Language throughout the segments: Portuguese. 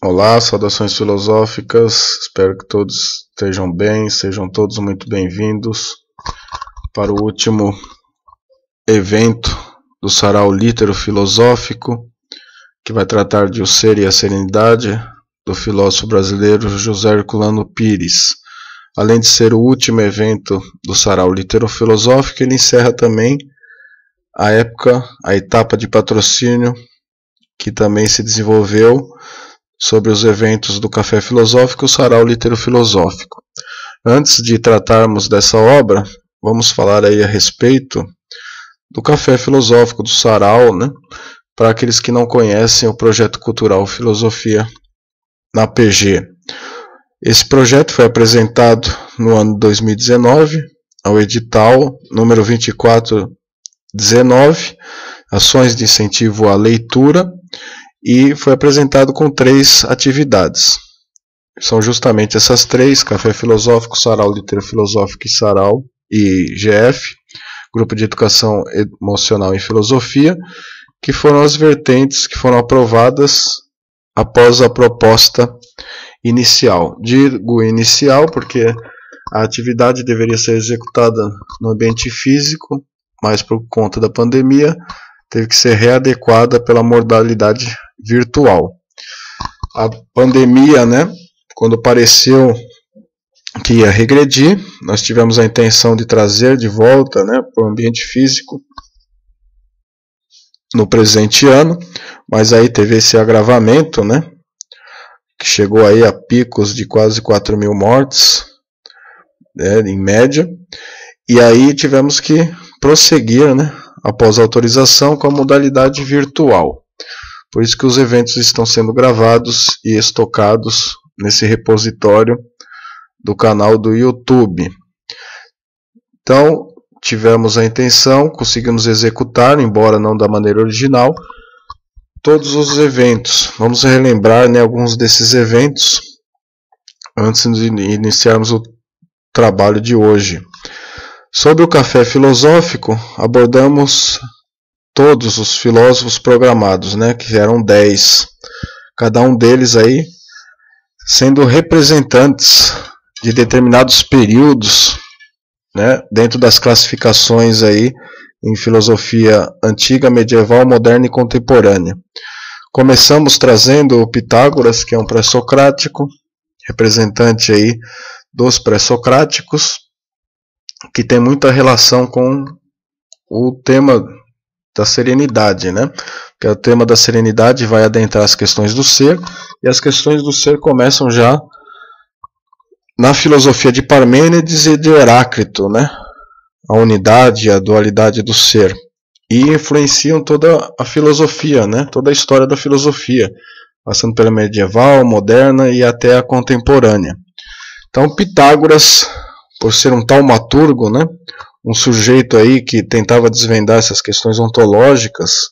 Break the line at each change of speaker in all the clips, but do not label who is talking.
Olá, saudações filosóficas, espero que todos estejam bem, sejam todos muito bem-vindos para o último evento do Sarau Lítero Filosófico, que vai tratar de O Ser e a Serenidade, do filósofo brasileiro José Herculano Pires. Além de ser o último evento do Sarau Lítero Filosófico, ele encerra também a etapa de patrocínio que também se desenvolveu sobre os eventos do Café Filosófico, o Sarau Lítero Filosófico. Antes de tratarmos dessa obra, vamos falar aí a respeito do Café Filosófico, do Sarau, né? Para aqueles que não conhecem o projeto cultural Filosofia na PG. Esse projeto foi apresentado no ano 2019, ao edital número 2419, Ações de Incentivo à Leitura, e foi apresentado com 3 atividades. São justamente essas 3, Café Filosófico, Sarau Lítero Filosófico e Sarau IGF, Grupo de Educação Emocional em Filosofia, que foram as vertentes que foram aprovadas após a proposta inicial. Digo inicial porque a atividade deveria ser executada no ambiente físico, mas por conta da pandemia teve que ser readequada pela modalidade virtual. A pandemia, quando pareceu que ia regredir, nós tivemos a intenção de trazer de volta, para o ambiente físico no presente ano, mas aí teve esse agravamento, que chegou aí a picos de quase 4.000 mortes, em média, e aí tivemos que prosseguir, após a autorização, com a modalidade virtual. Por isso que os eventos estão sendo gravados e estocados nesse repositório do canal do YouTube. Então, tivemos a intenção, conseguimos executar, embora não da maneira original, todos os eventos. Vamos relembrar alguns desses eventos antes de iniciarmos o trabalho de hoje. Sobre o Café Filosófico, abordamos todos os filósofos programados, que eram 10. Cada um deles aí sendo representantes de determinados períodos, dentro das classificações aí em filosofia antiga, medieval, moderna e contemporânea. Começamos trazendo o Pitágoras, que é um pré-socrático, representante aí dos pré-socráticos, que tem muita relação com o tema da serenidade, Porque o tema da serenidade vai adentrar as questões do ser, e as questões do ser começam já na filosofia de Parmênides e de Heráclito, A unidade e a dualidade do ser, e influenciam toda a filosofia, toda a história da filosofia, passando pela medieval, moderna e até a contemporânea. Então Pitágoras, por ser um taumaturgo, um sujeito aí que tentava desvendar essas questões ontológicas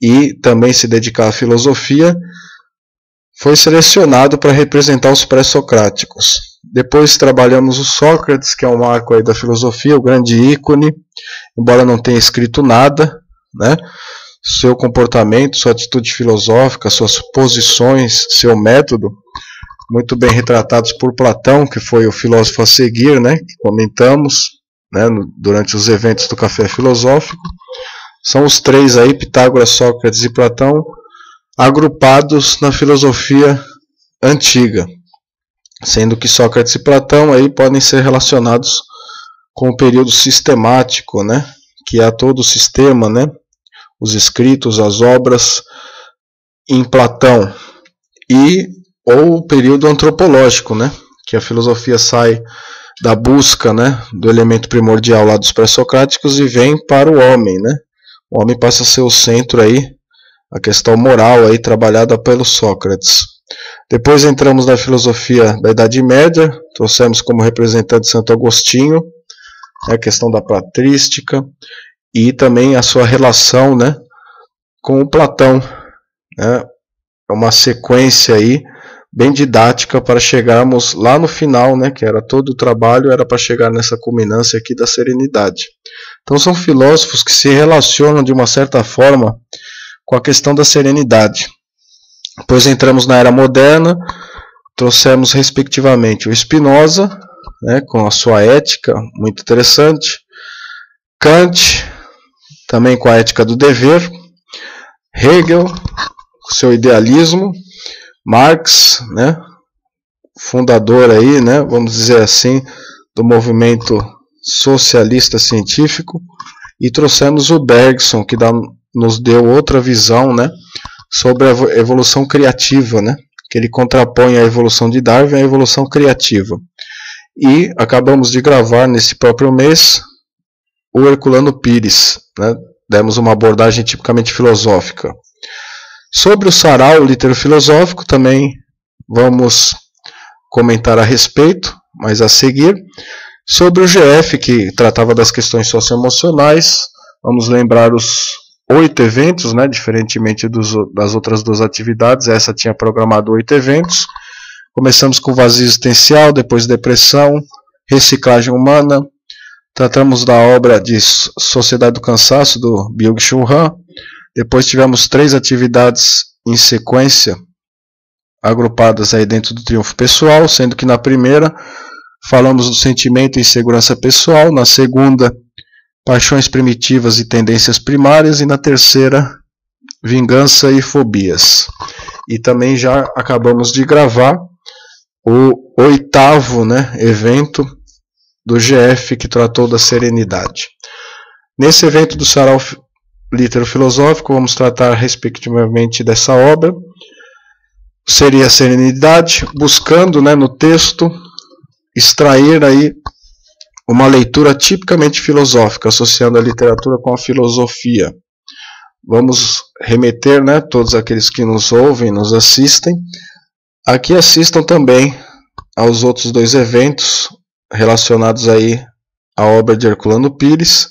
e também se dedicar à filosofia, foi selecionado para representar os pré-socráticos. Depois trabalhamos o Sócrates, que é um marco aí da filosofia, o grande ícone, embora não tenha escrito nada, seu comportamento, sua atitude filosófica, suas posições, seu método, muito bem retratados por Platão, que foi o filósofo a seguir, que comentamos durante os eventos do Café Filosófico. São os 3 aí, Pitágoras, Sócrates e Platão, agrupados na filosofia antiga, sendo que Sócrates e Platão aí podem ser relacionados com o período sistemático, que há todo o sistema, os escritos, as obras em Platão, ou o período antropológico, que a filosofia sai da busca, do elemento primordial lá dos pré-socráticos e vem para o homem, O homem passa a ser o centro aí, a questão moral aí trabalhada pelo Sócrates. Depois entramos na filosofia da Idade Média, trouxemos como representante Santo Agostinho, a questão da patrística e também a sua relação, com o Platão, É uma sequência aí bem didática para chegarmos lá no final, que era todo o trabalho, era para chegar nessa culminância aqui da serenidade. Então são filósofos que se relacionam de uma certa forma com a questão da serenidade. Depois entramos na Era Moderna, trouxemos respectivamente o Spinoza, né, com a sua ética, muito interessante, Kant, também com a ética do dever, Hegel, com seu idealismo, Marx, né, fundador aí, né, vamos dizer assim, do movimento socialista científico, e trouxemos o Bergson, que nos deu outra visão, né, sobre a evolução criativa, né, que ele contrapõe a evolução de Darwin à evolução criativa. E acabamos de gravar nesse próprio mês o Herculano Pires, né, demos uma abordagem tipicamente filosófica. Sobre o sarau litero-filosófico também vamos comentar a respeito, mas a seguir. Sobre o GF, que tratava das questões socioemocionais, vamos lembrar os 8 eventos, né, diferentemente das outras 2 atividades, essa tinha programado 8 eventos. Começamos com vazio existencial, depois depressão, reciclagem humana, tratamos da obra de Sociedade do Cansaço, do Byung-Chul Han, depois tivemos 3 atividades em sequência, agrupadas aí dentro do triunfo pessoal, sendo que na primeira falamos do sentimento e insegurança pessoal, na segunda, paixões primitivas e tendências primárias, e na terceira, vingança e fobias. E também já acabamos de gravar o 8º, né, evento do GF, que tratou da serenidade. Nesse evento do sarau litero-filosófico, vamos tratar respectivamente dessa obra. Seria a serenidade, buscando, né, no texto extrair aí uma leitura tipicamente filosófica, associando a literatura com a filosofia. Vamos remeter, né, todos aqueles que nos ouvem, nos assistem, a que assistam também aos outros 2 eventos relacionados aí à obra de Herculano Pires,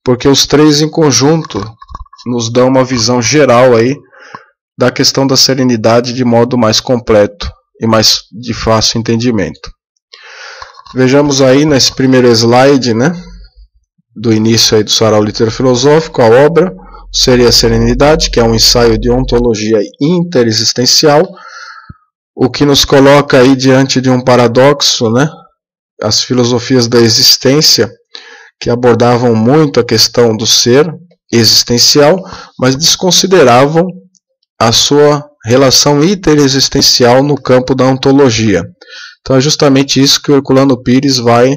porque os 3 em conjunto nos dão uma visão geral aí da questão da serenidade de modo mais completo e mais de fácil entendimento. Vejamos aí nesse primeiro slide, né, do início aí do sarau litero-filosófico, a obra seria a Serenidade, que é um ensaio de ontologia interexistencial, o que nos coloca aí diante de um paradoxo, né? As filosofias da existência, que abordavam muito a questão do ser existencial, mas desconsideravam a sua relação interexistencial no campo da ontologia. Então é justamente isso que o Herculano Pires vai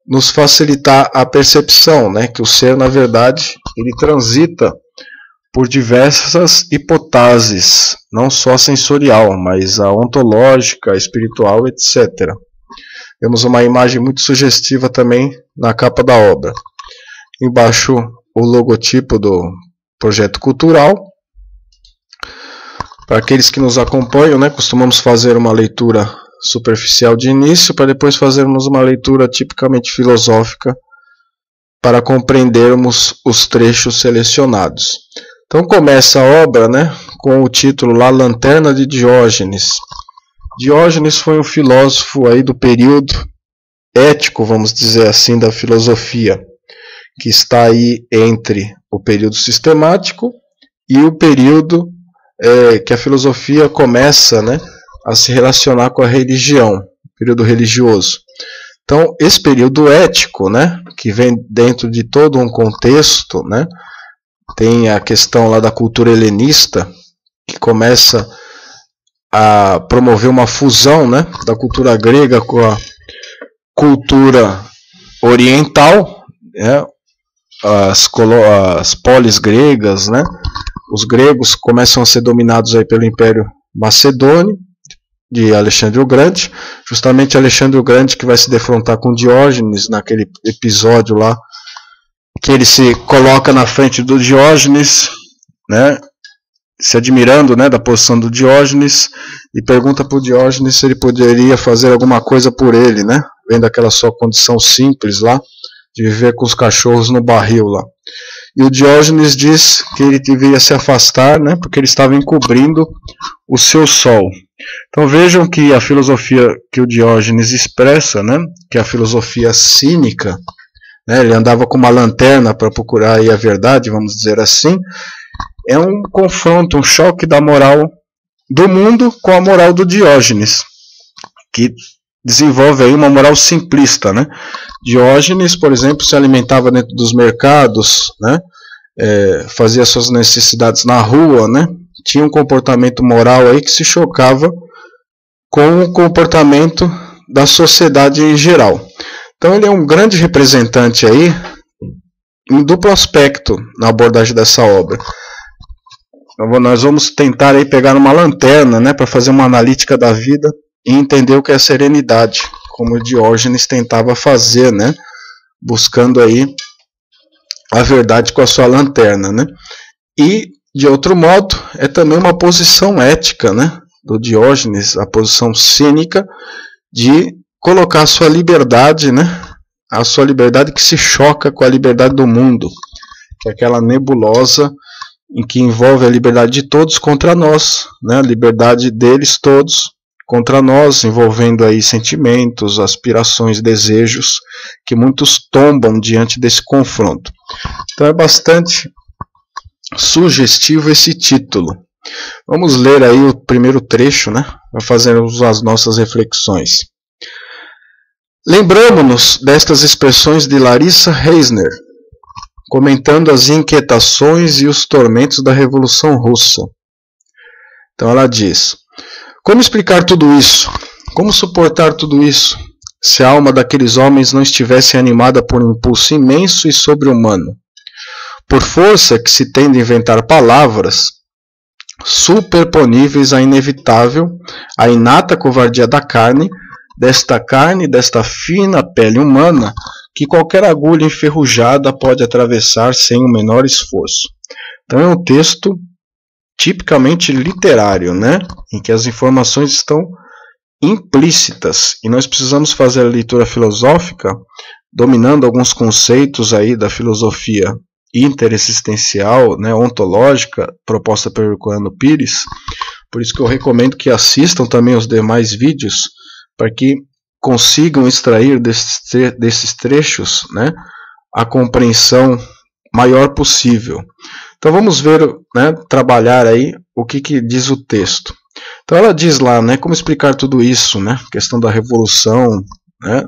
nos facilitar a percepção, né? Que o ser, na verdade, ele transita por diversas hipóteses, não só sensorial, mas a ontológica, a espiritual, etc. Temos uma imagem muito sugestiva também na capa da obra. Embaixo o logotipo do projeto cultural. Para aqueles que nos acompanham, né, costumamos fazer uma leitura superficial de início, para depois fazermos uma leitura tipicamente filosófica para compreendermos os trechos selecionados. Então começa a obra, né, com o título lá, Lanterna de Diógenes. Diógenes foi um filósofo aí do período ético, vamos dizer assim, da filosofia, que está aí entre o período sistemático e o período que a filosofia começa, né, a se relacionar com a religião, período religioso. Então, esse período ético, né, que vem dentro de todo um contexto, né, tem a questão lá da cultura helenista, que começa a promover uma fusão, né, da cultura grega com a cultura oriental, né, as polis gregas, né, os gregos começam a ser dominados aí pelo Império Macedônio, de Alexandre o Grande, justamente Alexandre o Grande que vai se defrontar com Diógenes naquele episódio lá, que ele se coloca na frente do Diógenes, né, se admirando, né, da posição do Diógenes, e pergunta para o Diógenes se ele poderia fazer alguma coisa por ele, né, vendo aquela sua condição simples lá, de viver com os cachorros no barril lá. E o Diógenes diz que ele deveria se afastar, né, porque ele estava encobrindo o seu sol. Então vejam que a filosofia que o Diógenes expressa, né, que é a filosofia cínica, né, ele andava com uma lanterna para procurar aí a verdade, vamos dizer assim, é um confronto, um choque da moral do mundo com a moral do Diógenes, que desenvolve aí uma moral simplista, né? Diógenes, por exemplo, se alimentava dentro dos mercados, né? Fazia suas necessidades na rua, né? Tinha um comportamento moral aí que se chocava com o comportamento da sociedade em geral. Então ele é um grande representante aí em duplo aspecto na abordagem dessa obra. Então, nós vamos tentar aí pegar uma lanterna, né, para fazer uma analítica da vida e entender o que é serenidade, como o Diógenes tentava fazer, né, buscando aí a verdade com a sua lanterna, né? E de outro modo é também uma posição ética, né, do Diógenes, a posição cínica de colocar a sua liberdade, né, a sua liberdade que se choca com a liberdade do mundo, que é aquela nebulosa em que envolve a liberdade de todos contra nós, né, a liberdade deles todos contra nós, envolvendo aí sentimentos, aspirações, desejos, que muitos tombam diante desse confronto. Então é bastante sugestivo esse título. Vamos ler aí o primeiro trecho, né, para fazermos as nossas reflexões. Lembramo-nos destas expressões de Larissa Reisner, comentando as inquietações e os tormentos da Revolução Russa. Então ela diz: como explicar tudo isso? Como suportar tudo isso, se a alma daqueles homens não estivesse animada por um impulso imenso e sobre-humano? Por força que se tem de inventar palavras superponíveis à inevitável, à inata covardia da carne, desta fina pele humana, que qualquer agulha enferrujada pode atravessar sem o menor esforço. Então é um texto tipicamente literário, né? Em que as informações estão implícitas e nós precisamos fazer a leitura filosófica dominando alguns conceitos aí da filosofia interexistencial, né, ontológica, proposta pelo Herculano Pires. Por isso que eu recomendo que assistam também os demais vídeos para que consigam extrair desses trechos, né, a compreensão maior possível. Então vamos ver, né, trabalhar aí o que diz o texto. Então ela diz lá, né, como explicar tudo isso, né, questão da revolução, né,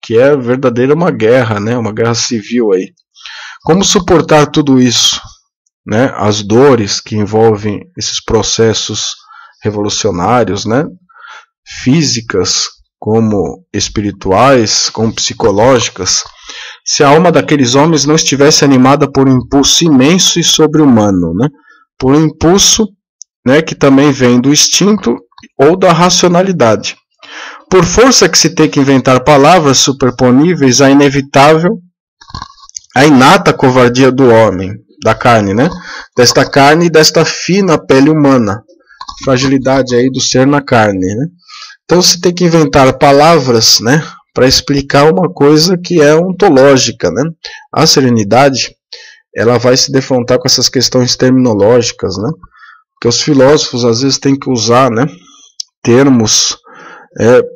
que é verdadeira uma guerra, né, uma guerra civil aí. Como suportar tudo isso, né, as dores que envolvem esses processos revolucionários, né, físicas como espirituais, como psicológicas, se a alma daqueles homens não estivesse animada por um impulso imenso e sobre-humano, né, por um impulso, né, que também vem do instinto ou da racionalidade. Por força que se tem que inventar palavras superponíveis à inevitável, a inata covardia do homem, da carne, né? Desta carne e desta fina pele humana, fragilidade aí do ser na carne, né? Então se tem que inventar palavras, né, para explicar uma coisa que é ontológica, né? A serenidade, ela vai se defrontar com essas questões terminológicas, né? Que os filósofos às vezes têm que usar, né, termos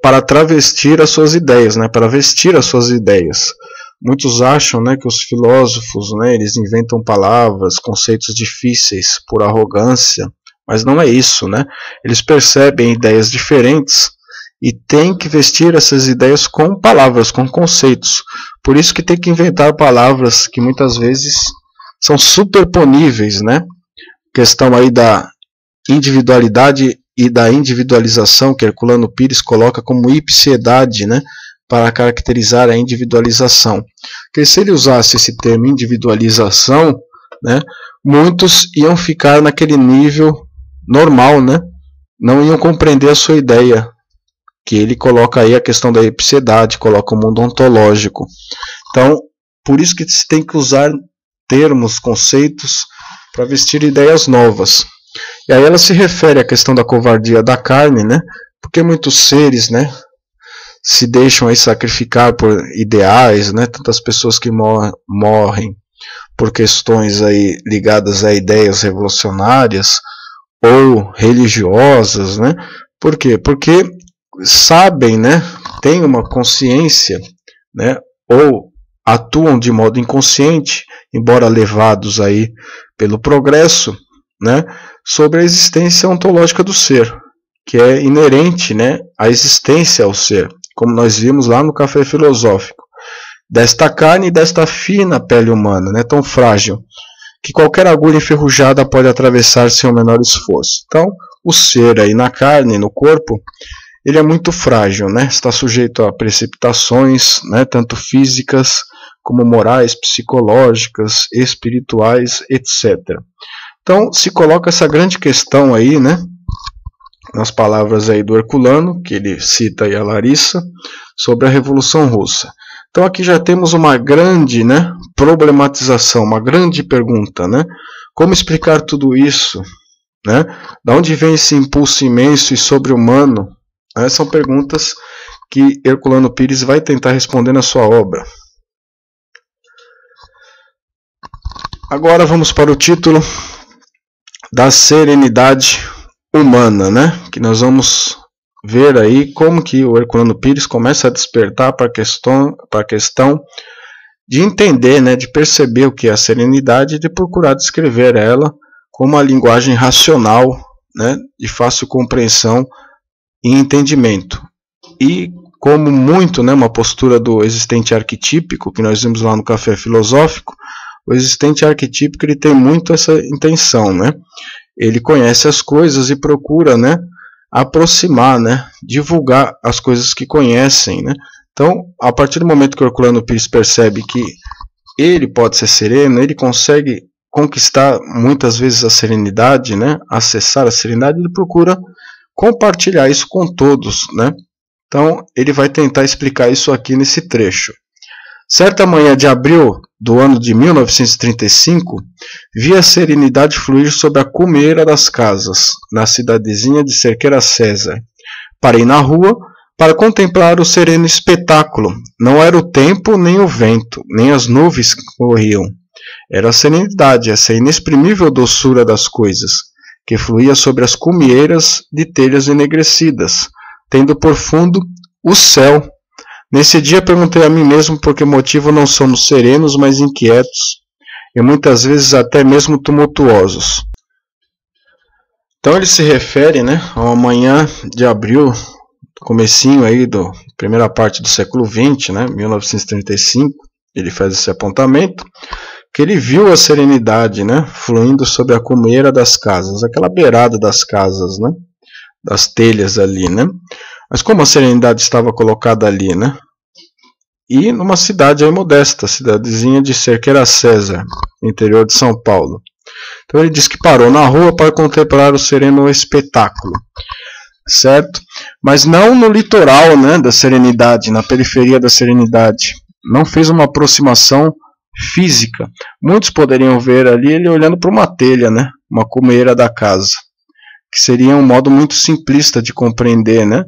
para travestir as suas ideias, né, para vestir as suas ideias. Muitos acham, né, que os filósofos, né, eles inventam palavras, conceitos difíceis por arrogância, mas não é isso, né? Eles percebem ideias diferentes e têm que vestir essas ideias com palavras, com conceitos. Por isso que tem que inventar palavras que muitas vezes são superponíveis, né? Questão aí da individualidade e da individualização, que Herculano Pires coloca como ipsiedade, né, para caracterizar a individualização. Porque se ele usasse esse termo individualização, né, muitos iam ficar naquele nível normal, né, não iam compreender a sua ideia, que ele coloca aí a questão da ipsiedade, coloca o mundo ontológico. Então, por isso que se tem que usar termos, conceitos, para vestir ideias novas. E aí ela se refere à questão da covardia da carne, né? Porque muitos seres, né, se deixam aí sacrificar por ideais, né? Tantas pessoas que morrem por questões aí ligadas a ideias revolucionárias ou religiosas, né? Por quê? Porque sabem, né, têm uma consciência, né, ou atuam de modo inconsciente, embora levados aí pelo progresso, né, sobre a existência ontológica do ser, que é inerente, né, à existência ao ser, como nós vimos lá no Café Filosófico, desta carne e desta fina pele humana, né, tão frágil, que qualquer agulha enferrujada pode atravessar sem o menor esforço. Então, o ser aí na carne, no corpo, ele é muito frágil, né? Está sujeito a precipitações, né? Tanto físicas como morais, psicológicas, espirituais, etc. Então, se coloca essa grande questão aí, né? Nas palavras aí do Herculano, que ele cita aí a Larissa, sobre a Revolução Russa. Então aqui já temos uma grande, né, problematização, uma grande pergunta, né? Como explicar tudo isso? Né? De onde vem esse impulso imenso e sobre-humano? São perguntas que Herculano Pires vai tentar responder na sua obra. Agora vamos para o título da serenidade humana, né? Que nós vamos ver aí como que o Herculano Pires começa a despertar para a questão de entender, né, de perceber o que é a serenidade e de procurar descrever ela como uma linguagem racional, né, de fácil compreensão e entendimento. E como muito, né, uma postura do existente arquetípico, que nós vimos lá no Café Filosófico, o existente arquetípico ele tem muito essa intenção, né? Ele conhece as coisas e procura, né, aproximar, né, divulgar as coisas que conhecem, né? Então, a partir do momento que o Herculano Pires percebe que ele pode ser sereno, ele consegue conquistar muitas vezes a serenidade, né, acessar a serenidade, ele procura compartilhar isso com todos, né? Então, ele vai tentar explicar isso aqui nesse trecho. Certa manhã de abril do ano de 1935, vi a serenidade fluir sobre a cumeira das casas, na cidadezinha de Cerqueira César. Parei na rua para contemplar o sereno espetáculo. Não era o tempo, nem o vento, nem as nuvens que corriam. Era a serenidade, essa inexprimível doçura das coisas, que fluía sobre as cumeeiras de telhas enegrecidas, tendo por fundo o céu. Nesse dia perguntei a mim mesmo por que motivo não somos serenos, mas inquietos, e muitas vezes até mesmo tumultuosos. Então ele se refere, né, a uma manhã de abril, comecinho aí da primeira parte do século XX, né, 1935, ele faz esse apontamento, que ele viu a serenidade, né, fluindo sobre a cumeira das casas, aquela beirada das casas, né, das telhas ali, né. Mas como a serenidade estava colocada ali, né? E numa cidade aí modesta, cidadezinha de Cerqueira César, interior de São Paulo. Então ele diz que parou na rua para contemplar o sereno espetáculo, certo? Mas não no litoral, né, da serenidade, na periferia da serenidade. Não fez uma aproximação física. Muitos poderiam ver ali ele olhando para uma telha, né? Uma cumeira da casa, que seria um modo muito simplista de compreender, né,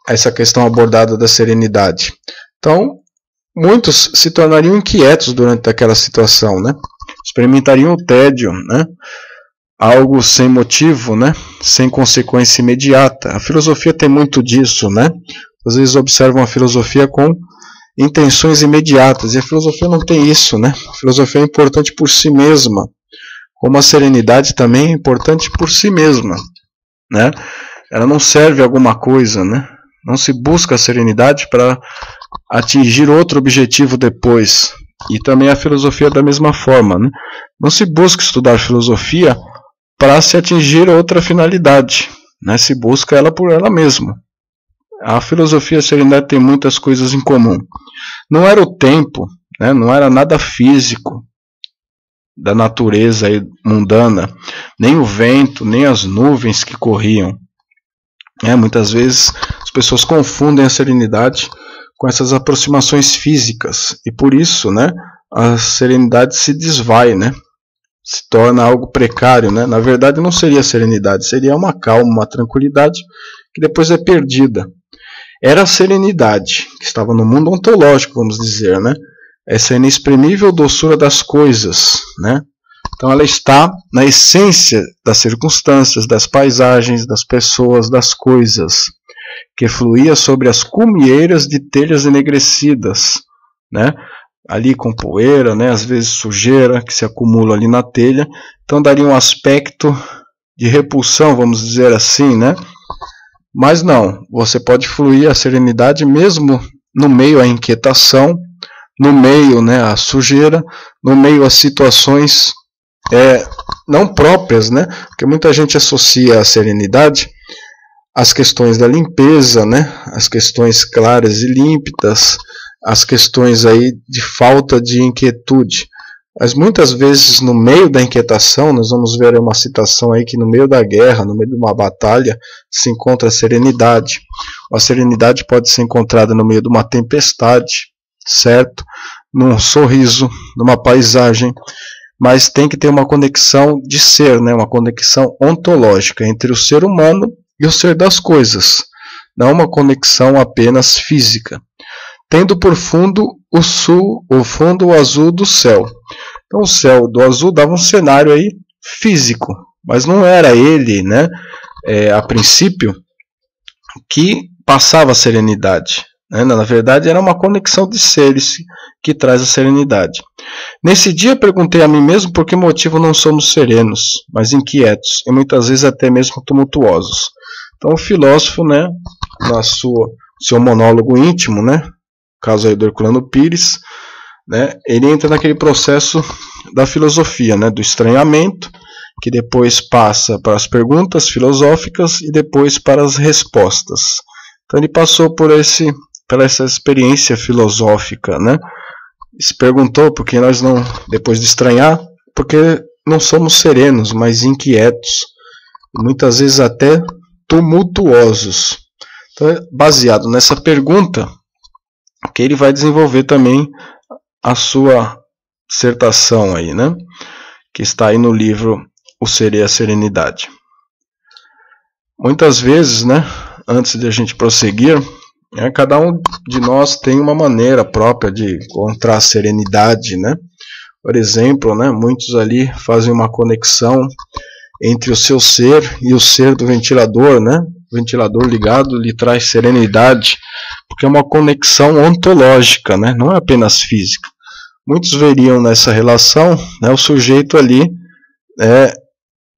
essa questão abordada da serenidade. Então, muitos se tornariam inquietos durante aquela situação, né? Experimentariam o tédio, né? Algo sem motivo, né? Sem consequência imediata. A filosofia tem muito disso, né? Às vezes observam a filosofia com intenções imediatas, e a filosofia não tem isso, né? A filosofia é importante por si mesma, como a serenidade também é importante por si mesma, né? Ela não serve a alguma coisa, né? Não se busca a serenidade para atingir outro objetivo depois. E também a filosofia da mesma forma, né? Não se busca estudar filosofia para se atingir outra finalidade, né? Se busca ela por ela mesma. A filosofia e a serenidade têm muitas coisas em comum. Não era o tempo, né? Não era nada físico da natureza aí mundana, nem o vento, nem as nuvens que corriam. Muitas vezes as pessoas confundem a serenidade com essas aproximações físicas, e por isso, né, a serenidade se desvai, né, se torna algo precário, né? Na verdade não seria serenidade, seria uma calma, uma tranquilidade que depois é perdida. Era a serenidade que estava no mundo ontológico, vamos dizer, né? Essa inexprimível doçura das coisas, né? Então ela está na essência das circunstâncias, das paisagens, das pessoas, das coisas, que fluía sobre as cumeeiras de telhas enegrecidas, né? ali com poeira, né, às vezes sujeira que se acumula ali na telha, então daria um aspecto de repulsão, vamos dizer assim, né? Mas não, você pode fluir a serenidade mesmo no meio à inquietação, no meio, né, à sujeira, no meio às situações não próprias, né? Porque muita gente associa a serenidade às questões da limpeza, né? As questões claras e límpidas, as questões aí de falta de inquietude. Mas muitas vezes no meio da inquietação, nós vamos ver uma citação aí que no meio da guerra, no meio de uma batalha, se encontra a serenidade. A serenidade pode ser encontrada no meio de uma tempestade, certo? Num sorriso, numa paisagem, mas tem que ter uma conexão de ser, né? Uma conexão ontológica entre o ser humano e o ser das coisas, não uma conexão apenas física. Tendo por fundo o fundo azul do céu. Então o céu do azul dava um cenário aí físico, mas não era ele, né, a princípio, que passava a serenidade, né? Na verdade era uma conexão de seres que traz a serenidade. Nesse dia perguntei a mim mesmo por que motivo não somos serenos, mas inquietos e muitas vezes até mesmo tumultuosos. Então o filósofo, né, na seu monólogo íntimo, né, caso aí do Herculano Pires, né, ele entra naquele processo da filosofia, né, do estranhamento, que depois passa para as perguntas filosóficas e depois para as respostas. Então ele passou por essa experiência filosófica, né? Se perguntou por que nós não, depois de estranhar, porque não somos serenos, mas inquietos, muitas vezes até tumultuosos. Então, baseado nessa pergunta, que ele vai desenvolver também a sua dissertação aí, né? Que está aí no livro O Ser e a Serenidade. Muitas vezes, né, antes de a gente prosseguir, cada um de nós tem uma maneira própria de encontrar serenidade, né? Por exemplo, né, muitos ali fazem uma conexão entre o seu ser e o ser do ventilador, né? O ventilador ligado lhe traz serenidade, porque é uma conexão ontológica, né? Não é apenas física. Muitos veriam nessa relação, né, o sujeito ali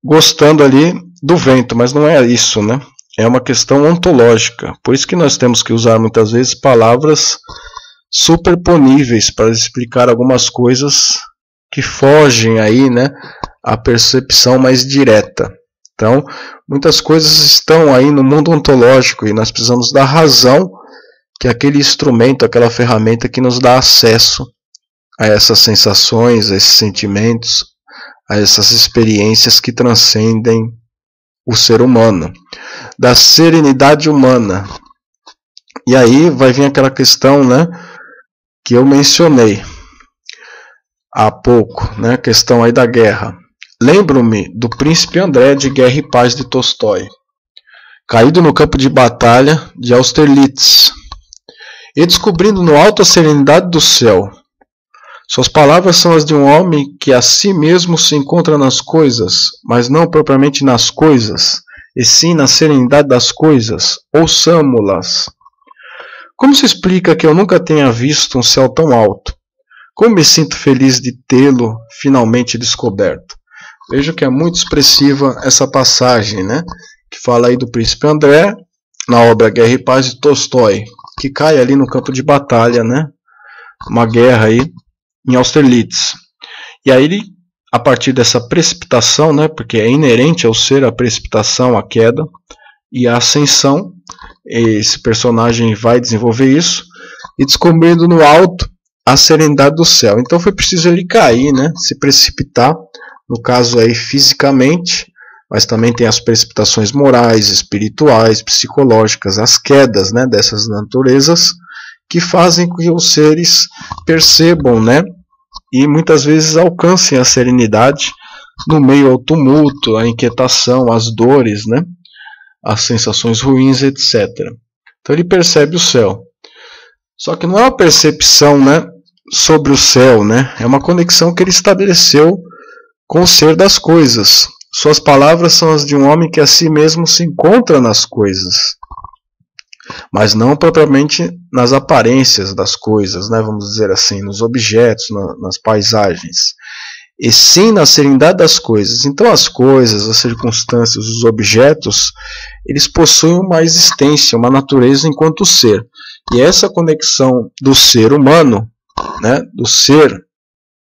gostando ali do vento, mas não é isso, né? É uma questão ontológica. Por isso que nós temos que usar muitas vezes palavras superponíveis para explicar algumas coisas que fogem aí, né, à percepção mais direta. Então, muitas coisas estão aí no mundo ontológico e nós precisamos da razão, que é aquele instrumento, aquela ferramenta que nos dá acesso a essas sensações, a esses sentimentos, a essas experiências que transcendem o ser humano, da serenidade humana. E aí vai vir aquela questão, né, que eu mencionei há pouco, né, a questão aí da guerra. Lembro-me do Príncipe André de Guerra e Paz de Tolstói, caído no campo de batalha de Austerlitz, e descobrindo no alto a serenidade do céu. Suas palavras são as de um homem que a si mesmo se encontra nas coisas, mas não propriamente nas coisas, e sim na serenidade das coisas. Ouçamo-las. Como se explica que eu nunca tenha visto um céu tão alto? Como me sinto feliz de tê-lo finalmente descoberto? Vejo que é muito expressiva essa passagem, né? Que fala aí do Príncipe André, na obra Guerra e Paz de Tolstói, que cai ali no campo de batalha, né? Uma guerra aí em Austerlitz. E aí ele, a partir dessa precipitação, né, porque é inerente ao ser a precipitação, a queda e a ascensão, esse personagem vai desenvolver isso, e descobrindo no alto a serenidade do céu. Então foi preciso ele cair, né, se precipitar, no caso aí fisicamente, mas também tem as precipitações morais, espirituais, psicológicas, as quedas, né, dessas naturezas, que fazem com que os seres percebam, né, e muitas vezes alcancem a serenidade no meio ao tumulto, à inquietação, às dores, né, as sensações ruins, etc. Então ele percebe o céu. Só que não é uma percepção, né, sobre o céu, né, é uma conexão que ele estabeleceu com o ser das coisas. Suas palavras são as de um homem que a si mesmo se encontra nas coisas. mas não propriamente nas aparências das coisas, né, vamos dizer assim, nos objetos, nas paisagens, e sim na serenidade das coisas. Então as coisas, as circunstâncias, os objetos, eles possuem uma existência, uma natureza enquanto ser. E essa conexão do ser humano, né, do ser,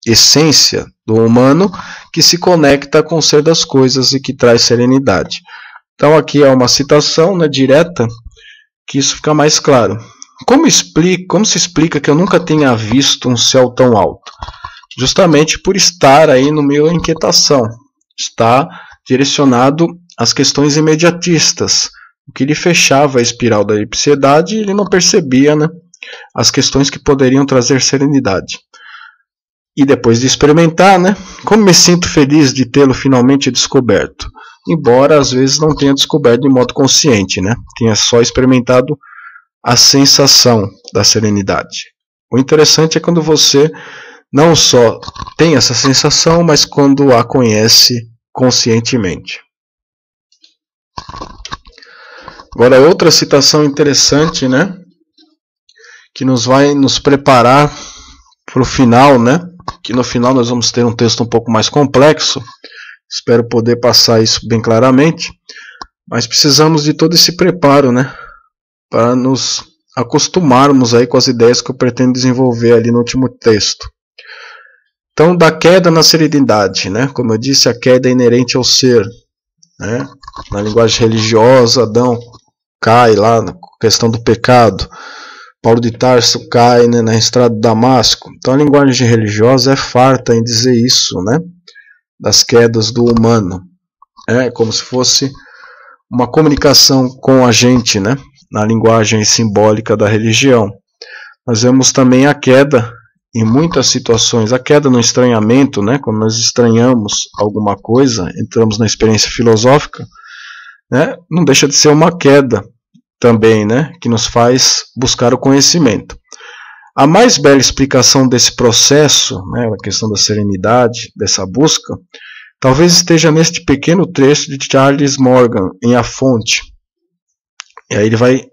essência do humano, que se conecta com o ser das coisas e que traz serenidade. Então aqui é uma citação, né, direta, que isso fica mais claro. Como se explica que eu nunca tenha visto um céu tão alto? Justamente por estar aí no meio da inquietação, está direcionado às questões imediatistas, o que lhe fechava a espiral da elipsidade e ele não percebia, né, as questões que poderiam trazer serenidade. E depois de experimentar, né, como me sinto feliz de tê-lo finalmente descoberto, embora às vezes não tenha descoberto de modo consciente, né, tenha só experimentado a sensação da serenidade. O interessante é quando você não só tem essa sensação, mas quando a conhece conscientemente. Agora outra citação interessante, né, que vai nos preparar para o final, né, que no final nós vamos ter um texto um pouco mais complexo, espero poder passar isso bem claramente, mas precisamos de todo esse preparo, né, para nos acostumarmos aí com as ideias que eu pretendo desenvolver ali no último texto. Então, da queda na serenidade, né? Como eu disse, a queda é inerente ao ser, né? Na linguagem religiosa, Adão cai lá na questão do pecado, Paulo de Tarso cai, né, na estrada de Damasco. Então, a linguagem religiosa é farta em dizer isso, né? Das quedas do humano, como se fosse uma comunicação com a gente, né? Na linguagem simbólica da religião. Nós vemos também a queda em muitas situações, a queda no estranhamento, né, quando nós estranhamos alguma coisa, entramos na experiência filosófica, né, não deixa de ser uma queda também, né, que nos faz buscar o conhecimento. A mais bela explicação desse processo, né, a questão da serenidade, dessa busca, talvez esteja neste pequeno trecho de Charles Morgan, em A Fonte. E aí ele vai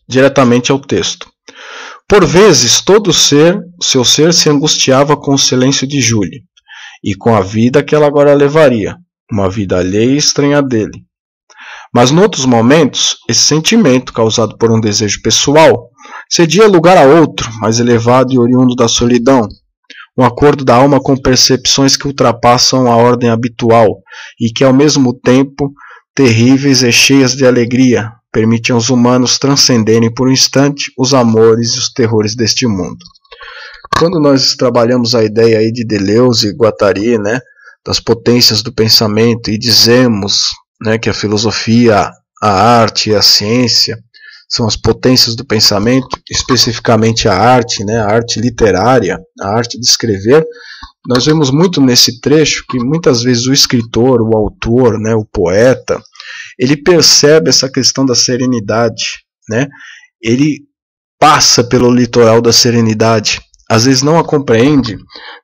diretamente ao texto. Por vezes, todo seu ser se angustiava com o silêncio de Julie, e com a vida que ela agora levaria, uma vida alheia e estranha dele. Mas, noutros momentos, esse sentimento, causado por um desejo pessoal, cedia lugar a outro, mais elevado e oriundo da solidão, um acordo da alma com percepções que ultrapassam a ordem habitual, e que, ao mesmo tempo, terríveis e cheias de alegria, permitem aos humanos transcenderem por um instante os amores e os terrores deste mundo. Quando nós trabalhamos a ideia aí de Deleuze e Guattari, né, das potências do pensamento, e dizemos, né, que a filosofia, a arte e a ciência são as potências do pensamento, especificamente a arte, né, a arte literária, a arte de escrever, nós vemos muito nesse trecho que muitas vezes o escritor, o autor, né, o poeta, ele percebe essa questão da serenidade, né? Ele passa pelo litoral da serenidade, às vezes não a compreende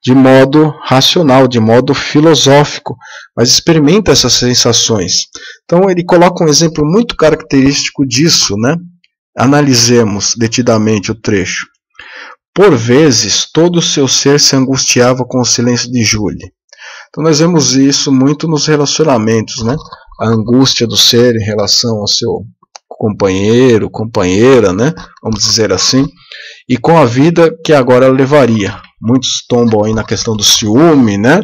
de modo racional, de modo filosófico, mas experimenta essas sensações. Então ele coloca um exemplo muito característico disso, né? Analisemos detidamente o trecho. Por vezes, todo o seu ser se angustiava com o silêncio de Julie. Então nós vemos isso muito nos relacionamentos, né? A angústia do ser em relação ao seu companheiro, companheira, né? Vamos dizer assim, e com a vida que agora levaria. Muitos tombam aí na questão do ciúme, né?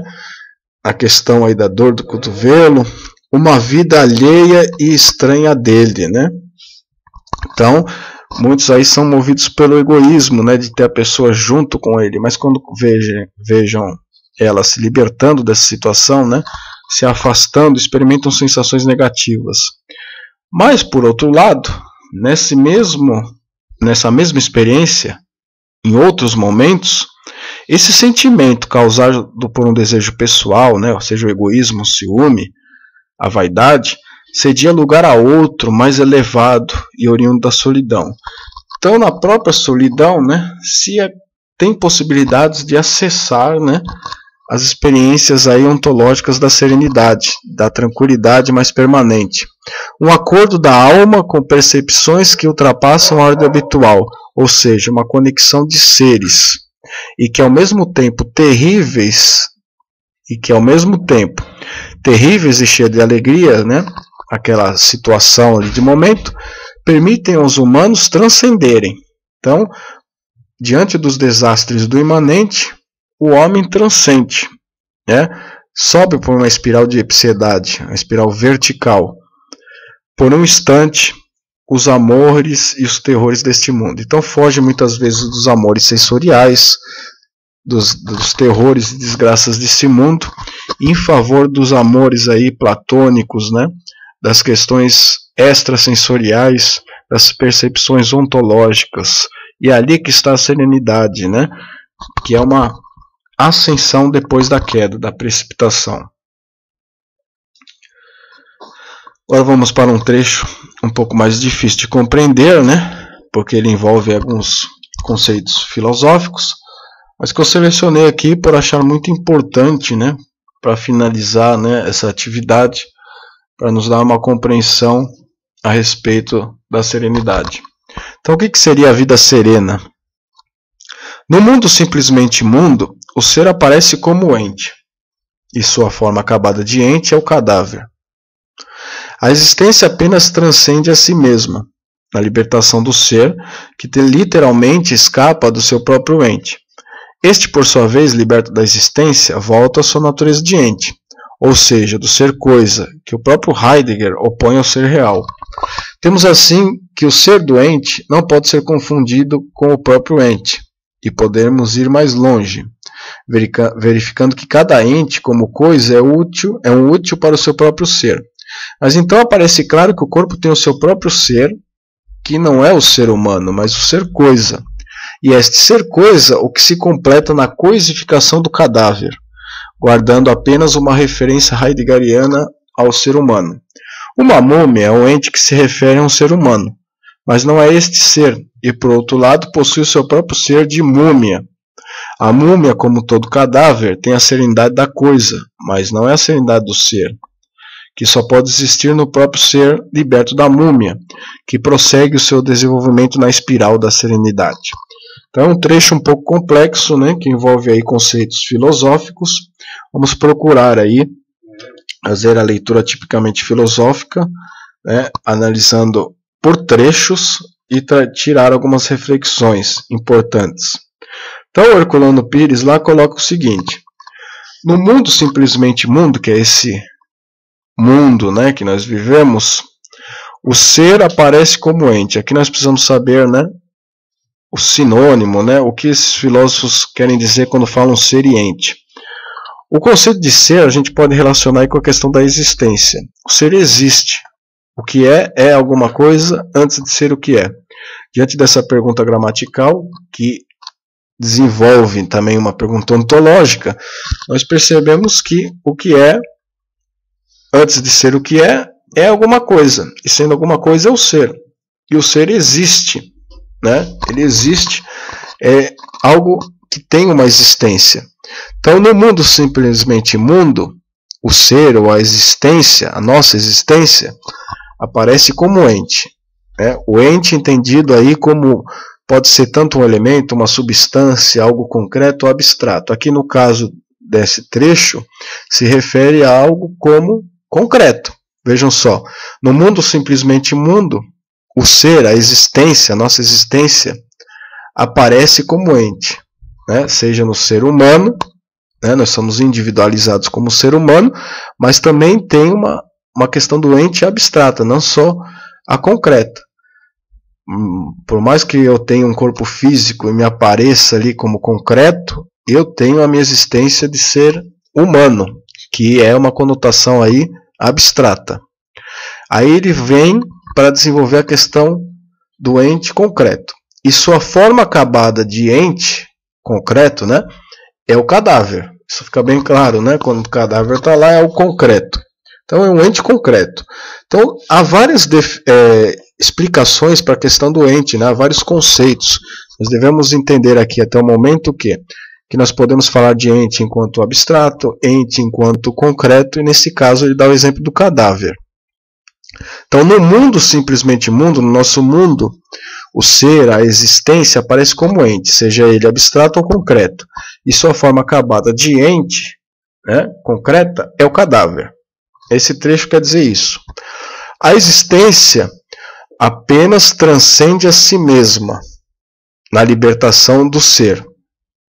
A questão aí da dor do cotovelo, uma vida alheia e estranha dele, né? Então, muitos aí são movidos pelo egoísmo, né? De ter a pessoa junto com ele, mas quando vejam ela se libertando dessa situação, né? Se afastando, experimentam sensações negativas. Mas, por outro lado, nessa mesma experiência, em outros momentos, esse sentimento causado por um desejo pessoal, né, ou seja, o egoísmo, o ciúme, a vaidade, cedia lugar a outro mais elevado e oriundo da solidão. Então, na própria solidão, né, tem possibilidades de acessar, né, as experiências aí ontológicas da serenidade, da tranquilidade mais permanente. Um acordo da alma com percepções que ultrapassam a ordem habitual, ou seja, uma conexão de seres, e que ao mesmo tempo terríveis e cheios de alegria, né? Aquela situação ali de momento, permitem aos humanos transcenderem. Então, diante dos desastres do imanente, o homem transcende, né? Sobe por uma espiral de epsiedade, uma espiral vertical. Por um instante, os amores e os terrores deste mundo. Então foge muitas vezes dos amores sensoriais, dos terrores e desgraças desse mundo, em favor dos amores aí platônicos, né? Das questões extrasensoriais, das percepções ontológicas. E é ali que está a serenidade, né? Que é uma ascensão depois da queda, da precipitação. Agora vamos para um trecho um pouco mais difícil de compreender, né? Porque ele envolve alguns conceitos filosóficos, mas que eu selecionei aqui por achar muito importante, né? Para finalizar, né, essa atividade, para nos dar uma compreensão a respeito da serenidade. Então, o que seria a vida serena? No mundo simplesmente mundo, o ser aparece como ente, e sua forma acabada de ente é o cadáver. A existência apenas transcende a si mesma, na libertação do ser, que literalmente escapa do seu próprio ente. Este, por sua vez, liberto da existência, volta à sua natureza de ente, ou seja, do ser coisa, que o próprio Heidegger opõe ao ser real. Temos assim que o ser do ente não pode ser confundido com o próprio ente, e podemos ir mais longe, verificando que cada ente, como coisa, é um útil para o seu próprio ser. Mas então aparece claro que o corpo tem o seu próprio ser, que não é o ser humano, mas o ser coisa. E este ser coisa, o que se completa na coisificação do cadáver, guardando apenas uma referência heideggeriana ao ser humano. Uma múmia é um ente que se refere a um ser humano, mas não é este ser, e por outro lado possui o seu próprio ser de múmia. A múmia, como todo cadáver, tem a serenidade da coisa, mas não é a serenidade do ser, que só pode existir no próprio ser liberto da múmia, que prossegue o seu desenvolvimento na espiral da serenidade. Então é um trecho um pouco complexo, né, que envolve aí conceitos filosóficos. Vamos procurar aí fazer a leitura tipicamente filosófica, né, analisando por trechos e tirar algumas reflexões importantes. Então o Herculano Pires lá coloca o seguinte: no mundo simplesmente mundo, que é esse mundo, né, que nós vivemos, o ser aparece como ente. Aqui nós precisamos saber, né, o sinônimo, né, o que esses filósofos querem dizer quando falam ser e ente. O conceito de ser a gente pode relacionar aí com a questão da existência. O ser existe. O que é alguma coisa antes de ser o que é. Diante dessa pergunta gramatical, que desenvolve também uma pergunta ontológica, nós percebemos que o que é, antes de ser o que é alguma coisa. E sendo alguma coisa é o ser. E o ser existe, né? Ele existe, é algo que tem uma existência. Então, no mundo simplesmente mundo, o ser ou a existência, a nossa existência, aparece como ente, né? O ente entendido aí como pode ser tanto um elemento, uma substância, algo concreto ou abstrato. Aqui no caso desse trecho, se refere a algo como concreto. Vejam só, no mundo simplesmente mundo, o ser, a existência, a nossa existência, aparece como ente, né? Seja no ser humano, né? Nós somos individualizados como ser humano, mas também tem uma questão do ente abstrata, não só a concreta. Por mais que eu tenha um corpo físico e me apareça ali como concreto, eu tenho a minha existência de ser humano, que é uma conotação aí abstrata. Aí ele vem para desenvolver a questão do ente concreto. E sua forma acabada de ente concreto, né, é o cadáver. Isso fica bem claro, né? Quando o cadáver está lá, é o concreto. Então é um ente concreto. Então há várias explicações para a questão do ente, né? Há vários conceitos. Nós devemos entender aqui até o momento que que nós podemos falar de ente enquanto abstrato, ente enquanto concreto, e nesse caso ele dá o exemplo do cadáver. Então, no mundo, simplesmente mundo, no nosso mundo, o ser, a existência, aparece como ente, seja ele abstrato ou concreto. E sua forma acabada de ente, né, concreta, é o cadáver. Esse trecho quer dizer isso. A existência apenas transcende a si mesma na libertação do ser.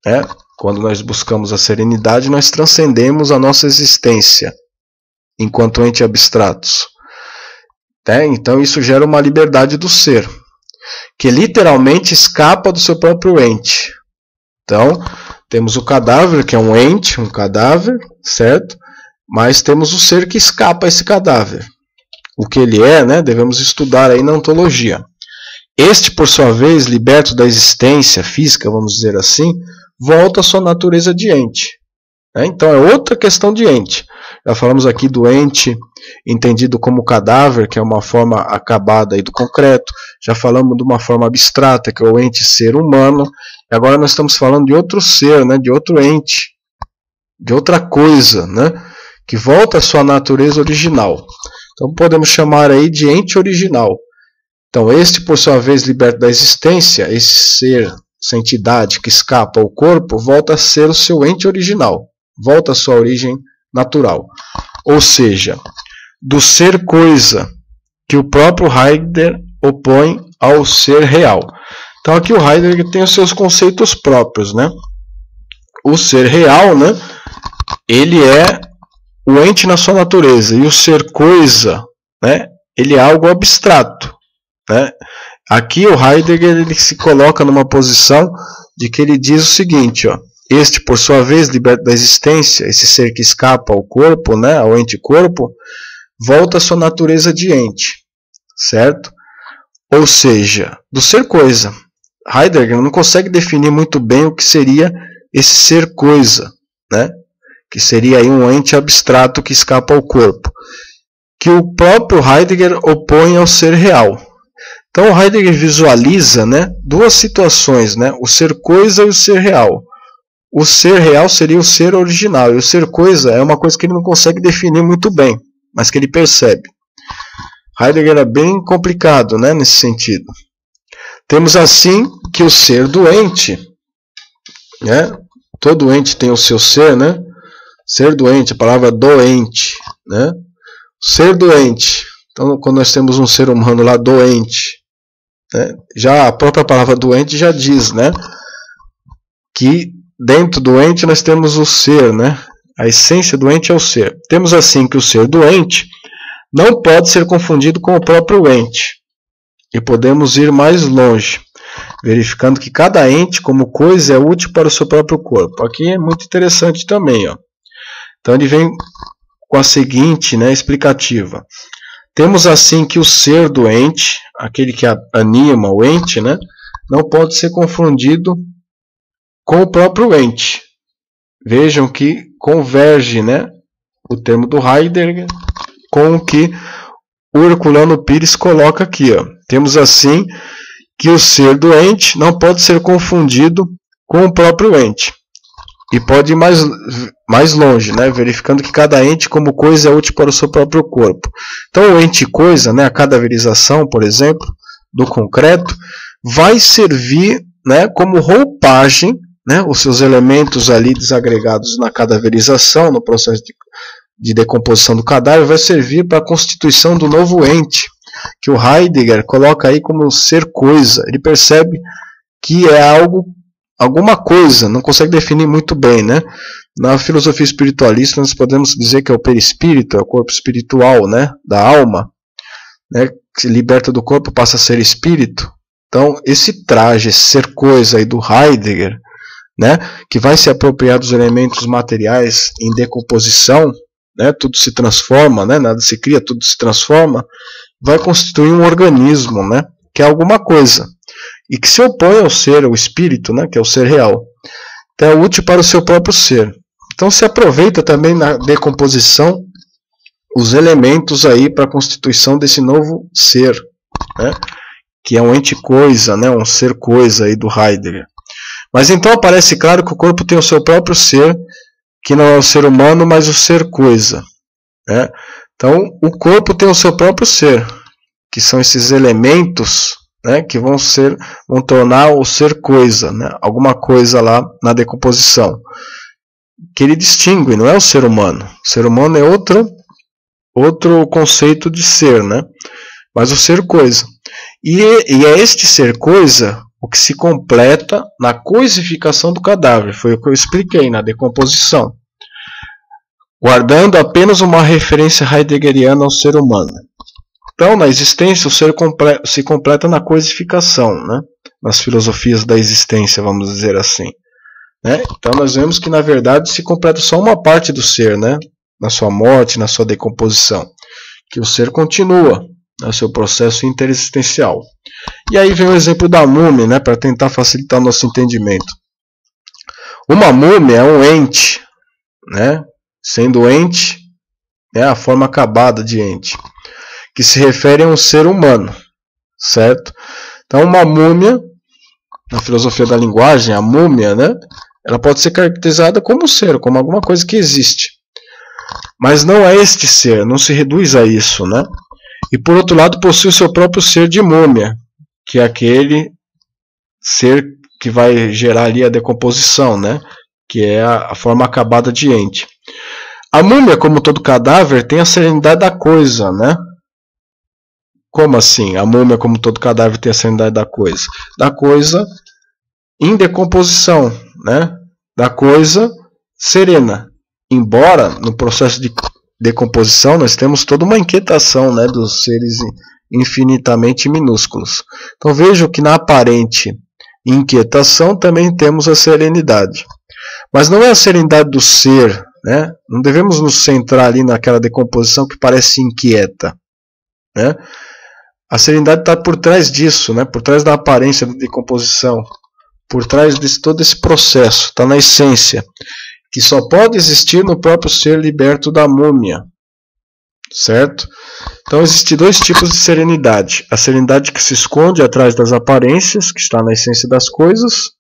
Né? Quando nós buscamos a serenidade, nós transcendemos a nossa existência enquanto ente abstratos. Então isso gera uma liberdade do ser, que literalmente escapa do seu próprio ente. Então, temos o cadáver, que é um ente, um cadáver, certo? Mas temos o ser que escapa a esse cadáver. O que ele é, né, devemos estudar aí na ontologia. Este, por sua vez, liberto da existência física, vamos dizer assim, volta à sua natureza de ente. Então é outra questão de ente. Já falamos aqui do ente entendido como cadáver, que é uma forma acabada aí do concreto. Já falamos de uma forma abstrata, que é o ente ser humano. E agora nós estamos falando de outro ser, né, de outro ente, de outra coisa, né, que volta à sua natureza original. Então podemos chamar aí de ente original. Então este, por sua vez, liberto da existência, esse ser, essa entidade que escapa ao corpo, volta a ser o seu ente original. Volta à sua origem natural. Ou seja, do ser coisa, que o próprio Heidegger opõe ao ser real. Então aqui o Heidegger tem os seus conceitos próprios, né? O ser real, né, ele é o ente na sua natureza, e o ser coisa, né, ele é algo abstrato. Né? Aqui o Heidegger ele se coloca numa posição de que ele diz o seguinte, ó, este, por sua vez, liberto da existência, esse ser que escapa ao corpo, né, ao ente-corpo, volta à sua natureza de ente, certo? Ou seja, do ser coisa. Heidegger não consegue definir muito bem o que seria esse ser coisa, né? Que seria aí um ente abstrato que escapa ao corpo, que o próprio Heidegger opõe ao ser real. Então o Heidegger visualiza, né, duas situações, né, o ser coisa e o ser real. O ser real seria o ser original, e o ser coisa é uma coisa que ele não consegue definir muito bem, mas que ele percebe. Heidegger é bem complicado, né, nesse sentido. Temos assim que o ser doente, né, todo ente tem o seu ser, né, ser doente, a palavra doente, né, ser doente. Então quando nós temos um ser humano lá doente, né, já a própria palavra doente já diz, né, que dentro do ente nós temos o ser, né? A essência do ente é o ser. Temos assim que o ser doente não pode ser confundido com o próprio ente. E podemos ir mais longe, verificando que cada ente como coisa é útil para o seu próprio corpo. Aqui é muito interessante também, ó. Então ele vem com a seguinte, né, explicativa. Temos assim que o ser doente, aquele que anima o ente, né, não pode ser confundido com o próprio ente. Vejam que converge, né, o termo do Heidegger com o que o Herculano Pires coloca aqui. Ó. Temos assim que o ser doente não pode ser confundido com o próprio ente. E pode ir mais longe, né, verificando que cada ente como coisa é útil para o seu próprio corpo. Então o ente coisa, né, a cadaverização, por exemplo, do concreto, vai servir, né, como roupagem, né, os seus elementos ali desagregados na cadaverização, no processo de decomposição do cadáver, vai servir para a constituição do novo ente, que o Heidegger coloca aí como ser coisa. Ele percebe que é alguma coisa, não consegue definir muito bem, né? Na filosofia espiritualista nós podemos dizer que é o perispírito, é o corpo espiritual, né, da alma, né, que se liberta do corpo passa a ser espírito. Então esse traje, esse ser coisa aí do Heidegger, né, que vai se apropriar dos elementos materiais em decomposição, né, tudo se transforma, né, nada se cria, tudo se transforma, vai constituir um organismo, né, que é alguma coisa, e que se opõe ao ser, ao espírito, né, que é o ser real. Então é útil para o seu próprio ser. Então se aproveita também na decomposição os elementos aí para a constituição desse novo ser, né, que é um ente coisa, né, um ser coisa aí do Heidegger. Mas então aparece claro que o corpo tem o seu próprio ser, que não é o ser humano, mas o ser coisa, né? Então o corpo tem o seu próprio ser, que são esses elementos, né, que vão tornar o ser coisa, né, alguma coisa lá na decomposição, que ele distingue, não é o ser humano. O ser humano é outro conceito de ser, né, mas o ser coisa. E é este ser coisa o que se completa na coisificação do cadáver, foi o que eu expliquei na decomposição, guardando apenas uma referência heideggeriana ao ser humano. Então, na existência, o ser se completa na coisificação, né? Nas filosofias da existência, vamos dizer assim, né? Então, nós vemos que, na verdade, se completa só uma parte do ser, né? Na sua morte, na sua decomposição, que o ser continua no seu processo interexistencial. E aí vem o exemplo da múmia, né? Para tentar facilitar o nosso entendimento. Uma múmia é um ente, né? Sendo ente, é a forma acabada de ente, que se refere a um ser humano, certo? Então, uma múmia, na filosofia da linguagem, a múmia, né, ela pode ser caracterizada como um ser, como alguma coisa que existe. Mas não é este ser, não se reduz a isso, né? E por outro lado, possui o seu próprio ser de múmia, que é aquele ser que vai gerar ali a decomposição, né? Que é a forma acabada de ente. A múmia, como todo cadáver, tem a serenidade da coisa, né? Como assim? A múmia, como todo cadáver, tem a serenidade da coisa? Da coisa em decomposição, né? Da coisa serena. Embora, no processo de decomposição, nós temos toda uma inquietação, né, dos seres infinitamente minúsculos. Então vejo que na aparente inquietação também temos a serenidade. Mas não é a serenidade do ser, né? Não devemos nos centrar ali naquela decomposição que parece inquieta, né? A serenidade está por trás disso, né? Por trás da aparência da decomposição, por trás de todo esse processo, está na essência, que só pode existir no próprio ser liberto da múmia, certo? Então existem dois tipos de serenidade: a serenidade que se esconde atrás das aparências, que está na essência das coisas,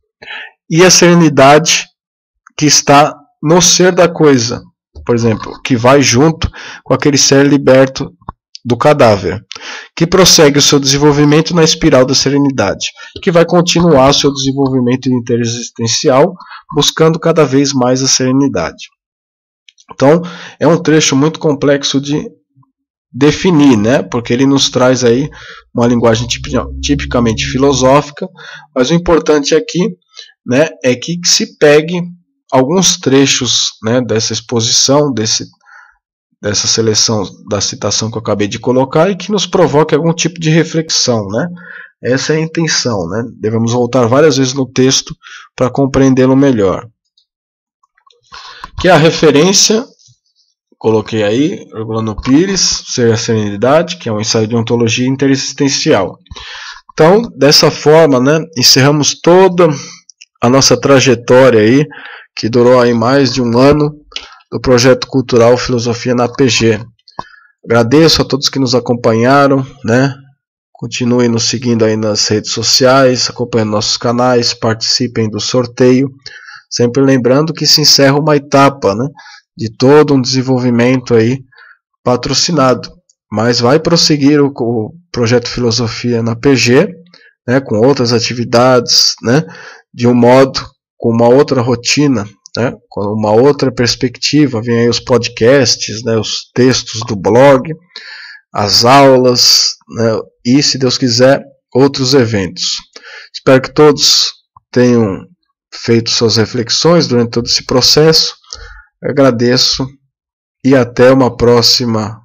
e a serenidade que está no ser da coisa, por exemplo, que vai junto com aquele ser liberto do cadáver, que prossegue o seu desenvolvimento na espiral da serenidade, que vai continuar o seu desenvolvimento interexistencial, buscando cada vez mais a serenidade. Então, é um trecho muito complexo de definir, né? Porque ele nos traz aí uma linguagem tipicamente filosófica, mas o importante aqui, né, é que se pegue alguns trechos, né, dessa exposição, dessa seleção da citação que eu acabei de colocar e que nos provoque algum tipo de reflexão, né? Essa é a intenção, né? Devemos voltar várias vezes no texto para compreendê-lo melhor. Que é a referência, coloquei aí, Herculano Pires, Ser a Serenidade, que é um ensaio de ontologia interexistencial. Então, dessa forma, né, encerramos toda a nossa trajetória aí, que durou aí mais de um ano, do projeto cultural Filosofia na PG. Agradeço a todos que nos acompanharam, né? Continuem nos seguindo aí nas redes sociais, acompanhando nossos canais, participem do sorteio, sempre lembrando que se encerra uma etapa, né, de todo um desenvolvimento aí patrocinado, mas vai prosseguir o projeto Filosofia na PG, né, com outras atividades, né, de um modo, com uma outra rotina, né, com uma outra perspectiva. Vem aí os podcasts, né, os textos do blog, as aulas, né, e, se Deus quiser, outros eventos. Espero que todos tenham feito suas reflexões durante todo esse processo. Agradeço e até uma próxima